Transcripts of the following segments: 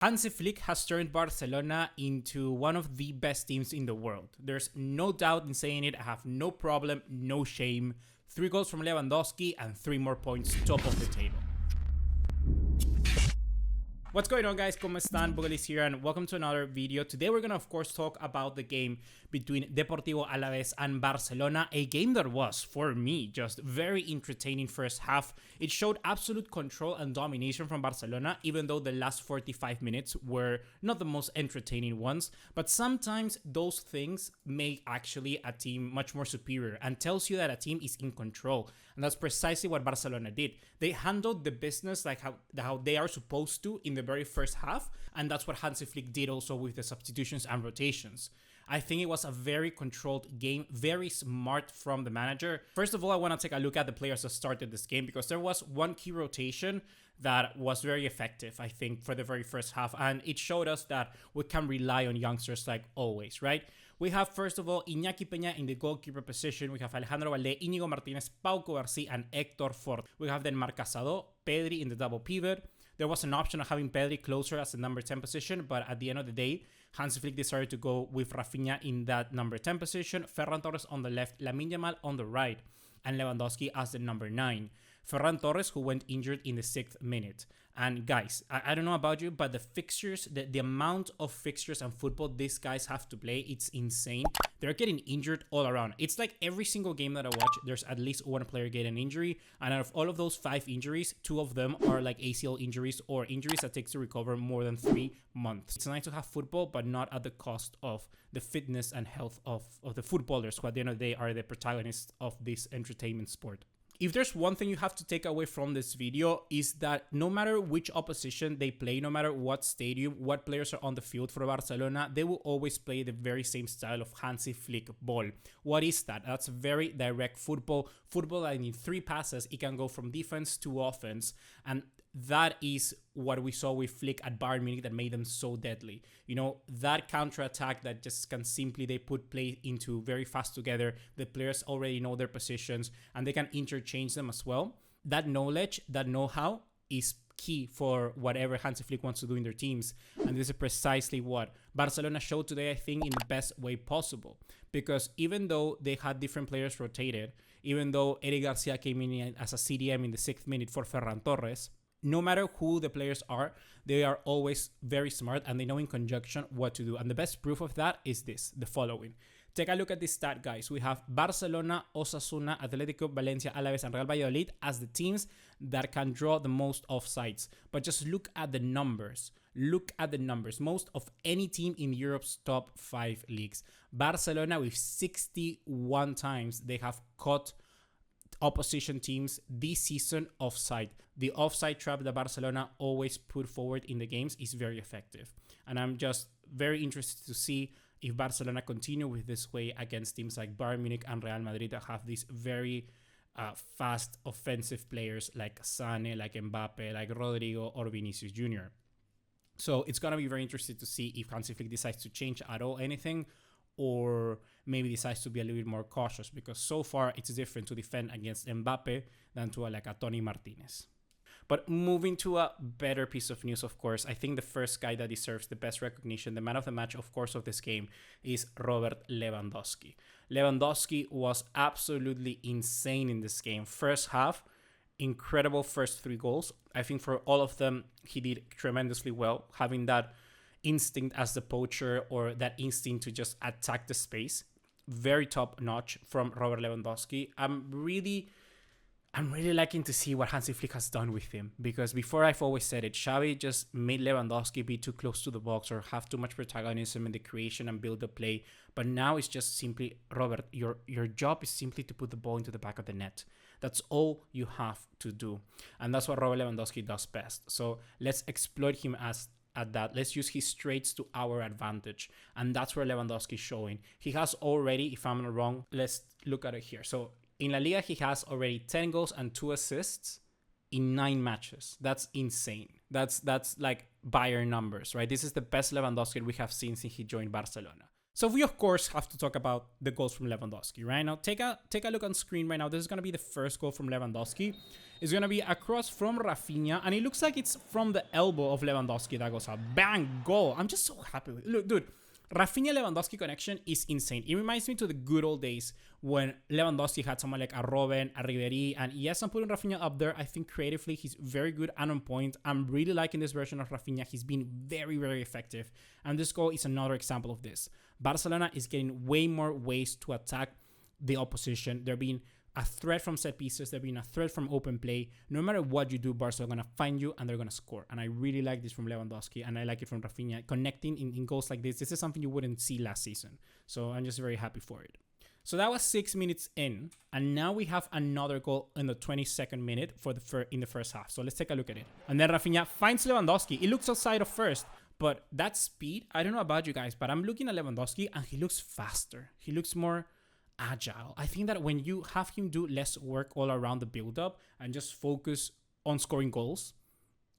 Hansi Flick has turned Barcelona into one of the best teams in the world. There's no doubt in saying it. I have no problem, no shame. 3 goals from Lewandowski and 3 more points top of the table. What's going on, guys? ¿Cómo están? BugaLuis here and welcome to another video. Today we're going to of course talk about the game between Deportivo Alavés and Barcelona, a game that was, for me, just very entertaining first half. It showed absolute control and domination from Barcelona, even though the last 45 minutes were not the most entertaining ones. But sometimes those things make actually a team much more superior and tells you that a team is in control. And that's precisely what Barcelona did. They handled the business like how they are supposed to in the very first half, and that's what Hansi Flick did also with the substitutions and rotations. I think it was a very controlled game, very smart from the manager. First of all, I want to take a look at the players that started this game because there was one key rotation that was very effective, I think, for the very first half, and it showed us that we can rely on youngsters like always, right? We have, first of all, Iñaki Peña in the goalkeeper position. We have Alejandro Valde, Íñigo Martínez, Pau Covarsí, and Héctor Fort. We have then Marc Casado, Pedri in the double pivot. There was an option of having Pedri closer as the number 10 position, but at the end of the day, Hansi Flick decided to go with Rafinha in that number 10 position, Ferran Torres on the left, Lamine Yamal on the right, and Lewandowski as the number 9. Ferran Torres, who went injured in the 6th minute. And guys, I don't know about you, but the fixtures, the amount of fixtures and football these guys have to play, it's insane. They're getting injured all around. It's like every single game that I watch, there's at least one player getting an injury. And out of all of those 5 injuries, 2 of them are like ACL injuries or injuries that takes to recover more than 3 months. It's nice to have football, but not at the cost of the fitness and health of the footballers, who at the end of the day are the protagonists of this entertainment sport. If there's one thing you have to take away from this video is that no matter which opposition they play, no matter what stadium, what players are on the field for Barcelona, they will always play the very same style of Hansi Flick ball. What is that? That's very direct football. Football that in 3 passes, it can go from defense to offense. And that is what we saw with Flick at Bayern Munich that made them so deadly. You know, that counter-attack that just can simply, they put play into very fast together. The players already know their positions and they can interchange them as well. That knowledge, that know-how is key for whatever Hansi Flick wants to do in their teams. And this is precisely what Barcelona showed today, I think, in the best way possible. Because even though they had different players rotated, even though Eric Garcia came in as a CDM in the 6th minute for Ferran Torres, no matter who the players are, they are always very smart and they know in conjunction what to do. And the best proof of that is the following. Take a look at this stat, guys. We have Barcelona, Osasuna, Atletico, Valencia, Alaves, and Real Valladolid as the teams that can draw the most offsides. But just look at the numbers. Look at the numbers. Most of any team in Europe's top 5 leagues. Barcelona, with 61 times, they have caught opposition teams this season offside. The offside trap that Barcelona always put forward in the games is very effective. And I'm just very interested to see if Barcelona continue with this way against teams like Bayern Munich and Real Madrid that have these very fast offensive players like Sané, like Mbappé, like Rodrigo or Vinicius Jr. So it's going to be very interesting to see if Hansi Flick decides to change at all anything, or maybe decides to be a little bit more cautious, because so far it's different to defend against Mbappé than to like a Toni Martinez. But moving to a better piece of news, of course, I think the first guy that deserves the best recognition, the man of the match, of course, of this game is Robert Lewandowski. Lewandowski was absolutely insane in this game. First half, incredible first 3 goals. I think for all of them, he did tremendously well, having that instinct as the poacher, or that instinct to just attack the space. Very top notch from Robert Lewandowski. I'm really liking to see what Hansi Flick has done with him, because before I've always said it, Xavi just made Lewandowski be too close to the box or have too much protagonism in the creation and build the play. But now it's just simply, Robert, your job is simply to put the ball into the back of the net. That's all you have to do. And that's what Robert Lewandowski does best. So let's exploit him at that. Let's use his traits to our advantage. And that's where Lewandowski is showing. He has already, if I'm not wrong, let's look at it here. So in La Liga, he has already 10 goals and 2 assists in 9 matches. That's insane. That's like Bayern numbers, right? This is the best Lewandowski we have seen since he joined Barcelona. So we of course have to talk about the goals from Lewandowski, right? Now take a look on screen right now. This is gonna be the first goal from Lewandowski. It's gonna be a cross from Rafinha, and it looks like it's from the elbow of Lewandowski that goes out. Bang, goal. I'm just so happy with it. Look, dude, Rafinha-Lewandowski connection is insane. It reminds me to the good old days when Lewandowski had someone like a Robben, a Ribéry, and yes, I'm putting Rafinha up there. I think creatively he's very good and on point. I'm really liking this version of Rafinha. He's been very, very effective, and this goal is another example of this. Barcelona is getting way more ways to attack the opposition. They're being a threat from set pieces. They're being a threat from open play. No matter what you do, Barca are going to find you and they're going to score. And I really like this from Lewandowski, and I like it from Rafinha. Connecting in goals like this is something you wouldn't see last season. So I'm just very happy for it. So that was 6 minutes in, and now we have another goal in the 22nd minute in the first half. So let's take a look at it. And then Rafinha finds Lewandowski. It looks outside of first, but that speed, I don't know about you guys, but I'm looking at Lewandowski and he looks faster. He looks more agile. I think that when you have him do less work all around the build-up and just focus on scoring goals,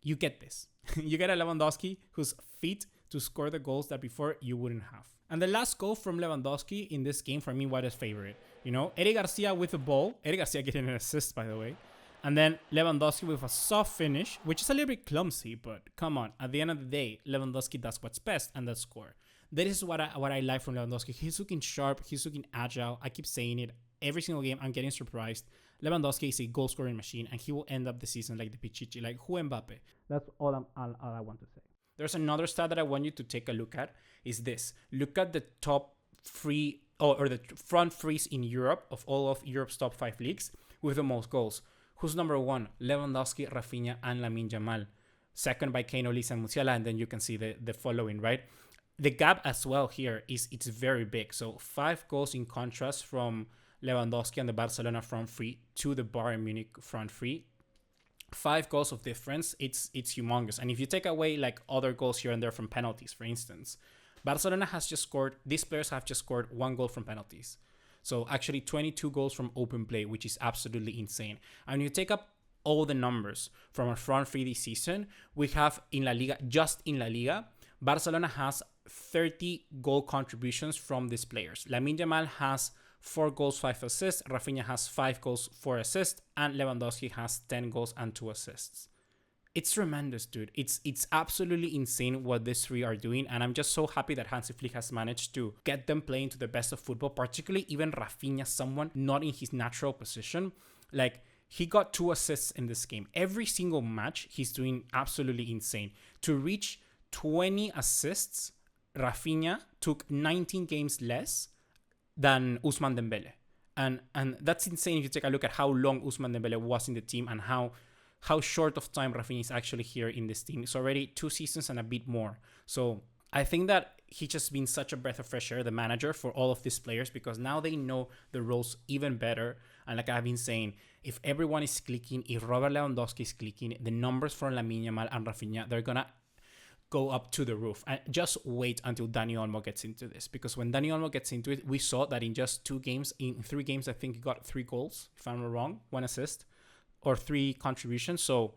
you get this. You get a Lewandowski who's fit to score the goals that before you wouldn't have. And the last goal from Lewandowski in this game, for me, was his favorite. You know, Eric Garcia with the ball. Eric Garcia getting an assist, by the way. And then Lewandowski with a soft finish, which is a little bit clumsy, but come on. At the end of the day, Lewandowski does what's best, and that's score. That is what I like from Lewandowski. He's looking sharp. He's looking agile. I keep saying it. Every single game, I'm getting surprised. Lewandowski is a goal-scoring machine, and he will end up the season like the Pichichi, like Mbappé. That's all I want to say. There's another stat that I want you to take a look at, is this. Look at the top three, or the front threes in Europe, of all of Europe's top 5 leagues, with the most goals. Who's number 1? Lewandowski, Rafinha, and Lamine Yamal. Second by Kane, Olise, and Musiala, and then you can see the following, right? The gap as well here it's very big. So 5 goals in contrast from Lewandowski and the Barcelona front three to the Bayern Munich front three. 5 goals of difference. It's humongous. And if you take away like other goals here and there from penalties, for instance, Barcelona has just scored. These players have just scored 1 goal from penalties. So actually 22 goals from open play, which is absolutely insane. And you take up all the numbers from our front three this season, we have in La Liga, just in La Liga, Barcelona has 30 goal contributions from these players. Lamine Yamal has 4 goals, 5 assists. Rafinha has 5 goals, 4 assists. And Lewandowski has 10 goals and 2 assists. It's tremendous, dude. It's absolutely insane what these 3 are doing. And I'm just so happy that Hansi Flick has managed to get them playing to the best of football, particularly even Rafinha, someone not in his natural position. Like, he got 2 assists in this game. Every single match, he's doing absolutely insane. To reach 20 assists, Rafinha took 19 games less than Ousmane Dembele. And that's insane if you take a look at how long Ousmane Dembele was in the team and how short of time Rafinha is actually here in this team. It's already 2 seasons and a bit more. So I think that he's just been such a breath of fresh air, the manager, for all of these players, because now they know the roles even better. And like I've been saying, if everyone is clicking, if Robert Lewandowski is clicking, the numbers for Lamine Yamal and Rafinha, they're going to go up to the roof. And just wait until Dani Olmo gets into this, because when Dani Olmo gets into it, we saw that in just 2 games, in 3 games, I think he got 3 goals, if I'm not wrong, 1 assist or 3 contributions. So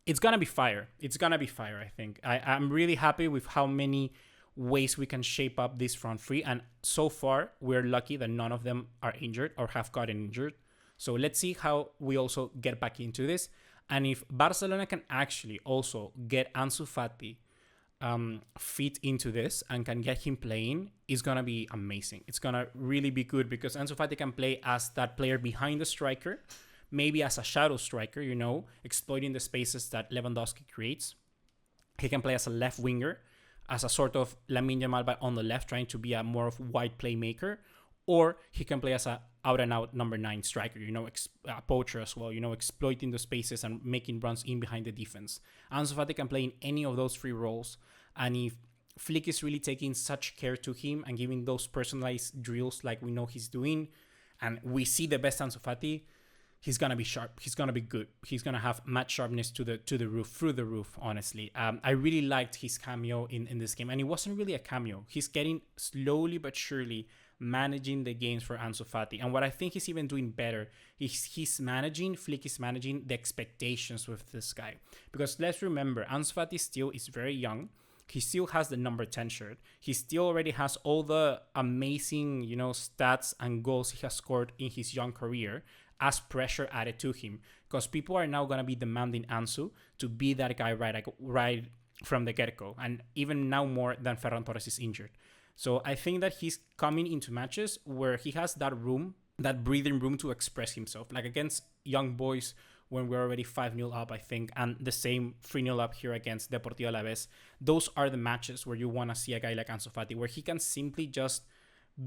it's gonna be fire. It's gonna be fire, I think. I'm really happy with how many ways we can shape up this front three, and so far we're lucky that none of them are injured or have gotten injured. So let's see how we also get back into this, and if Barcelona can actually also get Ansu Fati fit into this and can get him playing, it's gonna be amazing. It's gonna really be good, because Ansu Fati can play as that player behind the striker, maybe as a shadow striker, you know, exploiting the spaces that Lewandowski creates. He can play as a left winger, as a sort of Lamine Yamal, but on the left, trying to be a more of wide playmaker, or he can play as a out-and-out number 9 striker, you know, a poacher as well, you know, exploiting the spaces and making runs in behind the defense. Ansu Fati can play in any of those 3 roles, and if Flick is really taking such care to him and giving those personalized drills like we know he's doing, and we see the best Ansu Fati, he's gonna be sharp. He's gonna be good. He's gonna have match sharpness to the roof, through the roof. Honestly, I really liked his cameo in this game, and it wasn't really a cameo. He's getting slowly but surely managing the games for Ansu Fati, and what I think he's even doing better is Flick is managing the expectations with this guy, because let's remember, Ansu Fati still is very young. he still has the number 10 shirt. He still already has all the amazing, stats and goals he has scored in his young career as pressure added to him. Because people are now going to be demanding Ansu to be that guy right from the get-go. And even now more than Ferran Torres is injured. So I think that he's coming into matches where he has that room, that breathing room to express himself. Like against young boys when we're already 5-0 up, I think, and the same 3-0 up here against Deportivo Alavés. Those are the matches where you want to see a guy like Ansu Fati, where he can simply just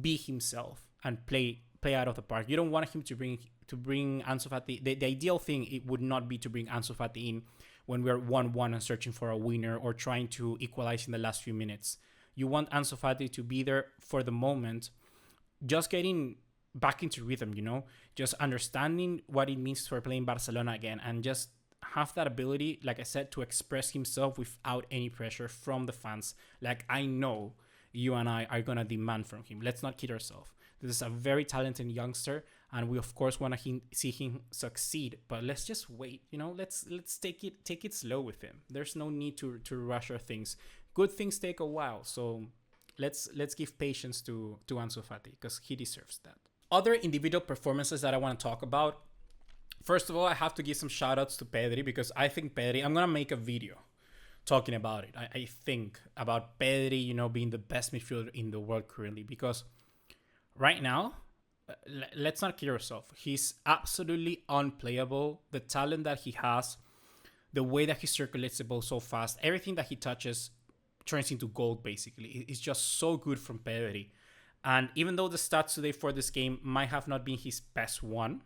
be himself and play out of the park. You don't want him to bring Ansu Fati. The ideal thing, it would not be to bring Ansu Fati in when we're 1-1 and searching for a winner or trying to equalize in the last few minutes. You want Ansu Fati to be there for the moment, just getting back into rhythm, just understanding what it means for playing Barcelona again, and just have that ability, like I said, to express himself without any pressure from the fans. Like I know you and I are going to demand from him. Let's not kid ourselves. This is a very talented youngster, and we of course want to see him succeed, but let's just wait, let's take it slow with him. There's no need to rush our things. Good things take a while, so let's give patience to Ansu Fati, because he deserves that. Other individual performances that I want to talk about. First of all, I have to give some shout outs to Pedri, because I think Pedri, I'm going to make a video talking about it. I think about Pedri, being the best midfielder in the world currently, because right now, let's not kid ourselves. He's absolutely unplayable. The talent that he has, the way that he circulates the ball so fast, everything that he touches turns into gold, basically. It's just so good from Pedri. And even though the stats today for this game might have not been his best one,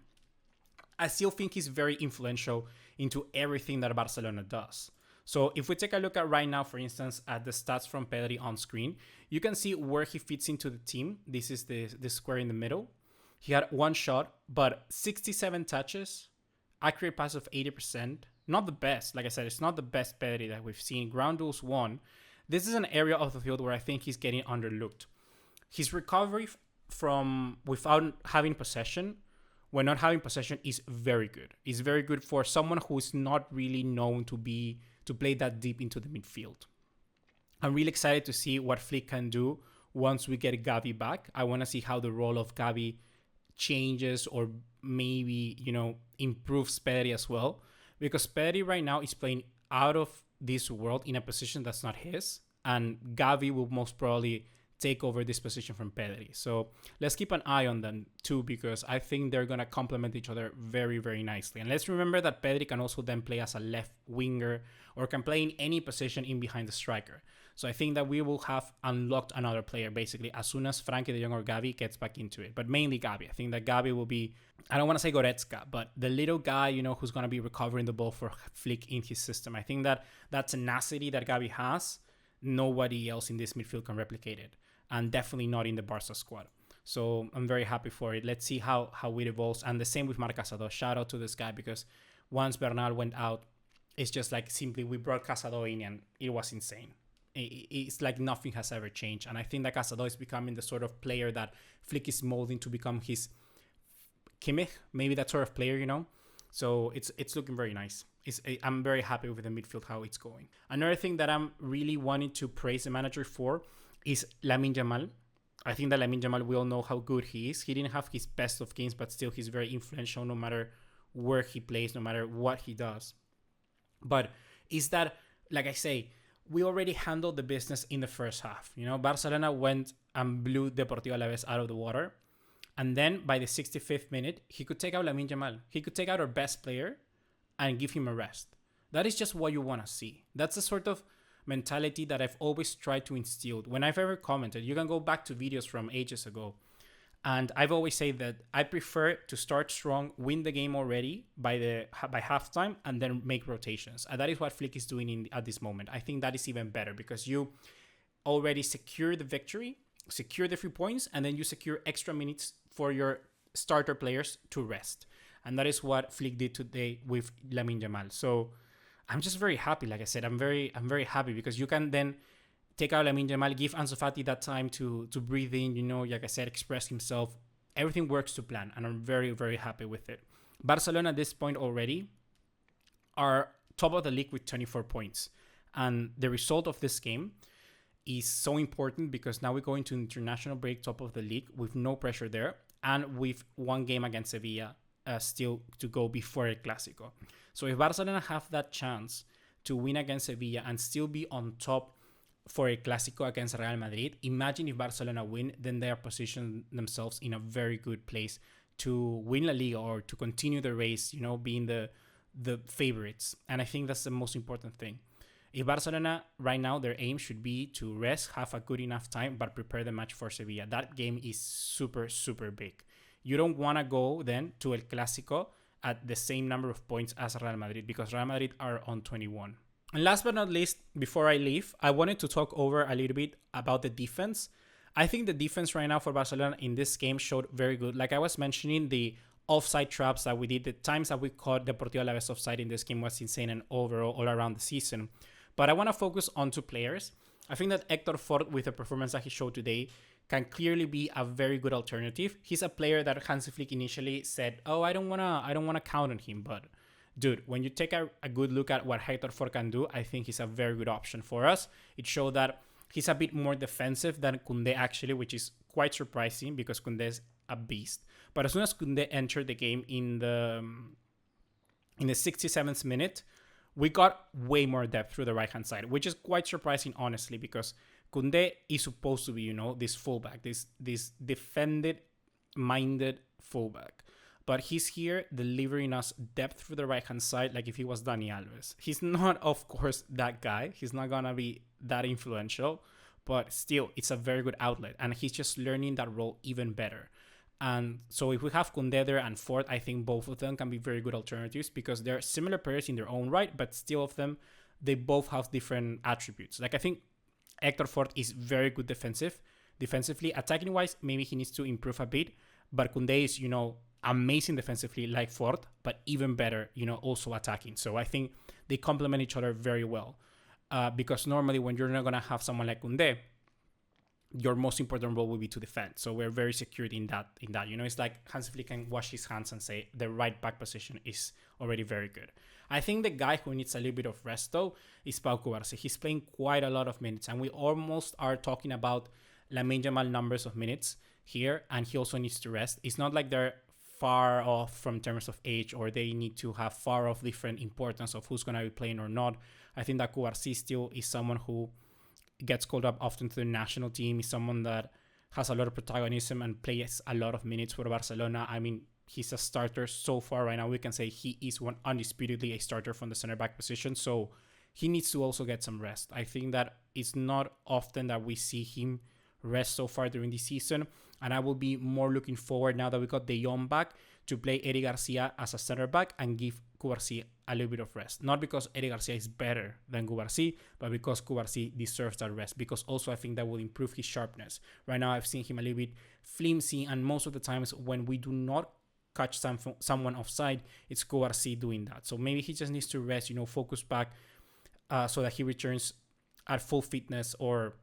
I still think he's very influential into everything that Barcelona does. So if we take a look at right now, for instance, at the stats from Pedri on screen, you can see where he fits into the team. This is the square in the middle. He had one shot, but 67 touches, accurate pass of 80%. Not the best. Like I said, it's not the best Pedri that we've seen. Ground duels 1. This is an area of the field where I think he's getting underlooked. His recovery from without having possession, when not having possession, is very good. It's very good for someone who is not really known to play that deep into the midfield. I'm really excited to see what Flick can do once we get Gavi back. I want to see how the role of Gavi changes, or maybe, improves Pedri as well. Because Pedri right now is playing out of this world in a position that's not his. And Gavi will most probably take over this position from Pedri. So let's keep an eye on them too, because I think they're going to complement each other very, very nicely. And let's remember that Pedri can also then play as a left winger, or can play in any position in behind the striker. So I think that we will have unlocked another player basically as soon as Frankie de Jong or Gavi gets back into it. But mainly Gavi. I think that Gavi will be, I don't want to say Goretzka, but the little guy, who's going to be recovering the ball for Flick in his system. I think that tenacity that Gavi has, nobody else in this midfield can replicate it. And definitely not in the Barca squad. So I'm very happy for it. Let's see how it evolves. And the same with Marc Casado. Shout out to this guy, because once Bernal went out, it's just like simply we brought Casado in and it was insane. It's like nothing has ever changed. And I think that Casado is becoming the sort of player that Flick is molding to become his Kimmich, maybe that sort of player, So it's looking very nice. I'm very happy with the midfield, how it's going. Another thing that I'm really wanting to praise the manager for is Lamine Yamal. I think that Lamine Yamal, we all know how good he is. He didn't have his best of games, but still he's very influential no matter where he plays, no matter what he does. But is that, like I say, we already handled the business in the first half. Barcelona went and blew Deportivo Alavés out of the water. And then by the 65th minute, he could take out Lamine Yamal. He could take out our best player and give him a rest. That is just what you want to see. That's the sort of mentality that I've always tried to instill. When I've ever commented, you can go back to videos from ages ago, and I've always said that I prefer to start strong, win the game already by halftime, and then make rotations. And that is what Flick is doing at this moment. I think that is even better, because you already secure the victory, secure the 3 points, and then you secure extra minutes for your starter players to rest. And that is what Flick did today with Lamine Yamal. So I'm just very happy. Like I said, I'm very happy, because you can then take out Lamine Yamal, give Ansu Fati that time to breathe in, like I said, express himself. Everything works to plan, and I'm very, very happy with it. Barcelona at this point already are top of the league with 24 points. And the result of this game is so important because now we go into international break, top of the league, with no pressure there, and with one game against Sevilla still to go before El Clásico. So if Barcelona have that chance to win against Sevilla and still be on top for El Clásico against Real Madrid, imagine if Barcelona win, then they are positioned themselves in a very good place to win La Liga or to continue the race, you know, being the favorites. And I think that's the most important thing. If Barcelona, right now, their aim should be to rest, have a good enough time, but prepare the match for Sevilla. That game is super, super big. You don't want to go then to El Clásico at the same number of points as Real Madrid because Real Madrid are on 21. And last but not least, before I leave, I wanted to talk over a little bit about the defense. I think the defense right now for Barcelona in this game showed very good. Like I was mentioning, the offside traps that we did, the times that we caught Deportivo Alavés offside in this game was insane and overall all around the season. But I want to focus on two players. I think that Héctor Ford, with the performance that he showed today, can clearly be a very good alternative. He's a player that Hansi Flick initially said, "Oh, I don't wanna count on him." But dude, when you take a good look at what Héctor Ford can do, I think he's a very good option for us. It showed that he's a bit more defensive than Koundé actually, which is quite surprising because Koundé is a beast. But as soon as Koundé entered the game in the 67th minute, we got way more depth through the right-hand side, which is quite surprising, honestly, because Koundé is supposed to be, you know, this fullback, this defended-minded fullback. But he's here delivering us depth through the right-hand side like if he was Dani Alves. He's not, of course, that guy. He's not going to be that influential, but still, it's a very good outlet. And he's just learning that role even better. And so if we have Koundé there and Ford, I think both of them can be very good alternatives because they're similar players in their own right, but still of them, they both have different attributes. Like I think Héctor Ford is very good defensively. Attacking-wise, maybe he needs to improve a bit, but Koundé is, you know, amazing defensively like Ford, but even better, you know, also attacking. So I think they complement each other very well because normally when you're not going to have someone like Koundé, your most important role will be to defend. So we're very secured in that. You know, it's like Hansi Flick can wash his hands and say the right back position is already very good. I think the guy who needs a little bit of rest, though, is Pau Cubarsí. He's playing quite a lot of minutes, and we almost are talking about Lamine Yamal numbers of minutes here, and he also needs to rest. It's not like they're far off from terms of age or they need to have far off different importance of who's going to be playing or not. I think that Cubarsí still is someone who gets called up often to the national team, is someone that has a lot of protagonism and plays a lot of minutes for Barcelona. I mean, he's a starter so far right now. We can say he is one undisputedly a starter from the center back position. So he needs to also get some rest. I think that it's not often that we see him rest so far during the season. And I will be more looking forward now that we got De Jong back to play Eric Garcia as a center back and give Cubarsí a little bit of rest. Not because Eric Garcia is better than Cubarsí, but because Cubarsí deserves that rest. Because also I think that will improve his sharpness. Right now I've seen him a little bit flimsy, and most of the times when we do not catch someone offside, it's Cubarsí doing that. So maybe he just needs to rest, you know, focus back so that he returns at full fitness or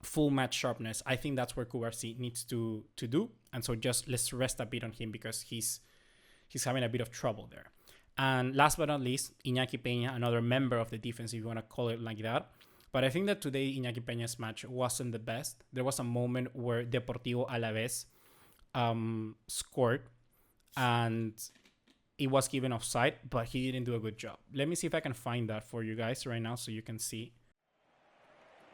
full match sharpness. I think that's where Cubarsí needs to do. And so just let's rest a bit on him because he's having a bit of trouble there. And last but not least, Iñaki Peña, another member of the defense, if you want to call it like that. But I think that today Iñaki Peña's match wasn't the best. There was a moment where Deportivo Alavés scored and it was given offside, but he didn't do a good job. Let me see if I can find that for you guys right now so you can see.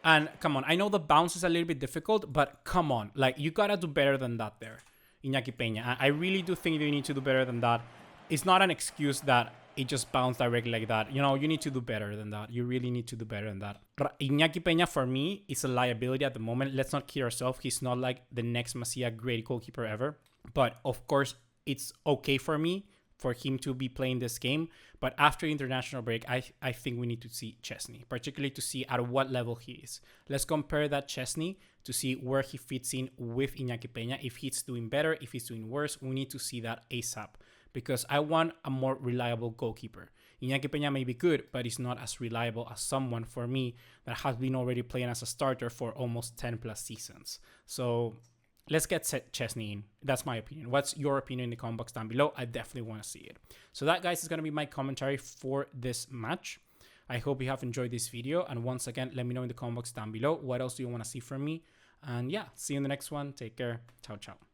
And come on, I know the bounce is a little bit difficult, but come on, like you gotta do better than that there, Iñaki Peña. I really do think you need to do better than that. It's not an excuse that it just bounced directly like that. You know, you need to do better than that. You really need to do better than that. Iñaki Peña, for me, is a liability at the moment. Let's not kid ourselves. He's not like the next Masia great goalkeeper ever. But of course, it's okay for me for him to be playing this game. But after international break, I think we need to see Chesney, particularly to see at what level he is. Let's compare that Chesney to see where he fits in with Iñaki Peña. If he's doing better, if he's doing worse, we need to see that ASAP. Because I want a more reliable goalkeeper. Iñaki Peña may be good, but he's not as reliable as someone, for me, that has been already playing as a starter for almost 10 plus seasons. So let's get Chesney in. That's my opinion. What's your opinion in the comment box down below? I definitely want to see it. So that, guys, is going to be my commentary for this match. I hope you have enjoyed this video. And once again, let me know in the comment box down below what else do you want to see from me. And yeah, see you in the next one. Take care. Ciao, ciao.